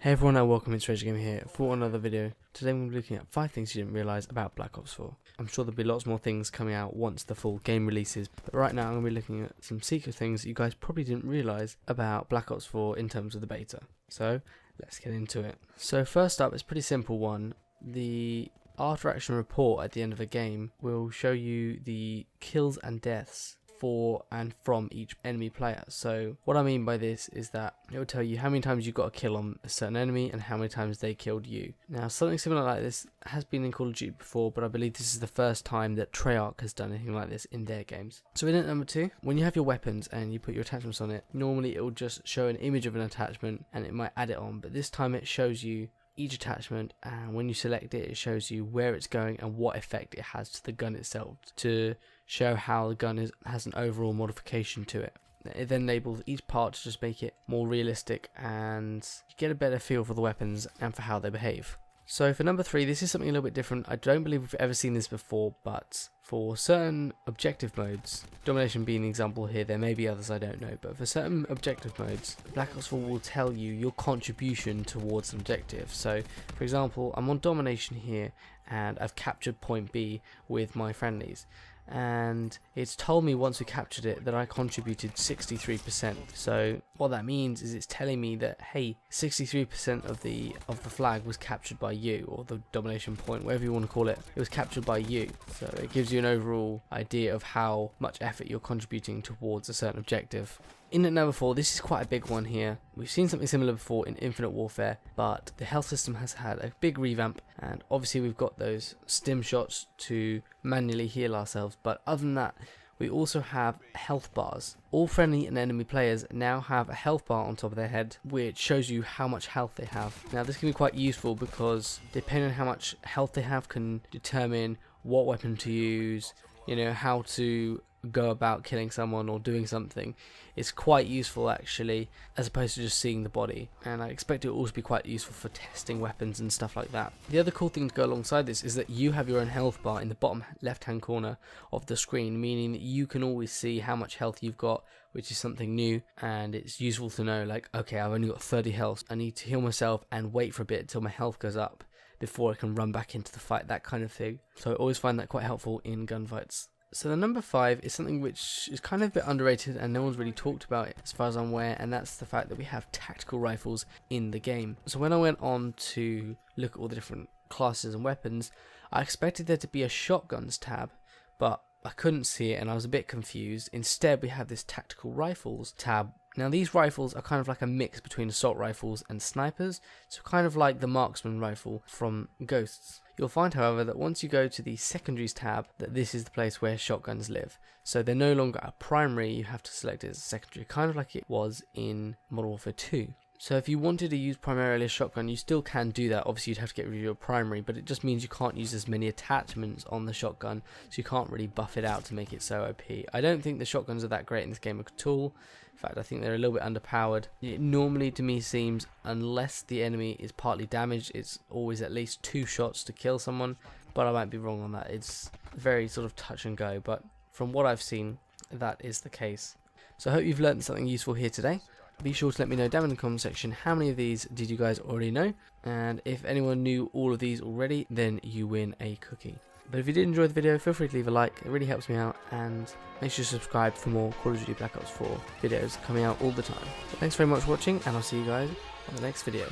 Hey everyone and welcome, it's Gamer here for another video. Today we're looking at 5 things you didn't realise about Black Ops 4. I'm sure there'll be lots more things coming out once the full game releases, but right now I'm going to be looking at some secret things that you guys probably didn't realise about Black Ops 4 in terms of the beta. So let's get into it. So first up, it's a pretty simple one. The after action report at the end of a game will show you the kills and deaths for and from each enemy player. So what I mean by this is that it will tell you how many times you got a kill on a certain enemy and how many times they killed you. Now something similar like this has been in Call of Duty before, but I believe this is the first time that Treyarch has done anything like this in their games. So in number 2, when you have your weapons and you put your attachments on it, normally it will just show an image of an attachment and it might add it on, but this time it shows you each attachment, and when you select it, it shows you where it's going and what effect it has to the gun itself, to show how the gun has an overall modification to it. It then labels each part to just make it more realistic and you get a better feel for the weapons and for how they behave. So for number 3, this is something a little bit different. I don't believe we've ever seen this before, but for certain objective modes, domination being an example here, there may be others I don't know, but for certain objective modes, Black Ops 4 will tell you your contribution towards an objective. So for example, I'm on domination here and I've captured point B with my friendlies, and it's told me once we captured it that I contributed 63%. So what that means is it's telling me that, hey, 63% of the flag was captured by you, or the domination point, whatever you want to call it, it was captured by you. So it gives you an overall idea of how much effort you're contributing towards a certain objective. In at number 4, this is quite a big one here. We've seen something similar before in Infinite Warfare, but the health system has had a big revamp, and obviously we've got those stim shots to manually heal ourselves, but other than that, we also have health bars. All friendly and enemy players now have a health bar on top of their head, which shows you how much health they have. Now this can be quite useful because depending on how much health they have can determine what weapon to use, you know, how to go about killing someone or doing something. It's quite useful actually, as opposed to just seeing the body, and I expect it will also be quite useful for testing weapons and stuff like that. The other cool thing to go alongside this is that you have your own health bar in the bottom left hand corner of the screen, meaning that you can always see how much health you've got, which is something new, and it's useful to know, like, okay, I've only got 30 health, I need to heal myself and wait for a bit until my health goes up before I can run back into the fight, that kind of thing. So I always find that quite helpful in gunfights. So the number 5 is something which is kind of a bit underrated and no one's really talked about it as far as I'm aware, and that's the fact that we have tactical rifles in the game. So when I went on to look at all the different classes and weapons, I expected there to be a shotguns tab, but I couldn't see it and I was a bit confused. Instead we have this tactical rifles tab. Now these rifles are kind of like a mix between assault rifles and snipers, so kind of like the marksman rifle from Ghosts. You'll find, however, that once you go to the secondaries tab, that this is the place where shotguns live. So they're no longer a primary, you have to select it as a secondary, kind of like it was in Modern Warfare 2. So if you wanted to use primarily a shotgun, you still can do that. Obviously you'd have to get rid of your primary, but it just means you can't use as many attachments on the shotgun, so you can't really buff it out to make it so OP. I don't think the shotguns are that great in this game at all. In fact, I think they're a little bit underpowered. It normally to me seems, unless the enemy is partly damaged, it's always at least 2 shots to kill someone, but I might be wrong on that. It's very sort of touch and go, but from what I've seen, that is the case. So I hope you've learned something useful here today. Be sure to let me know down in the comment section how many of these did you guys already know, and if anyone knew all of these already, then you win a cookie. But if you did enjoy the video, feel free to leave a like, it really helps me out, and make sure to subscribe for more Call of Duty Black Ops 4 videos coming out all the time. So thanks very much for watching, and I'll see you guys on the next video.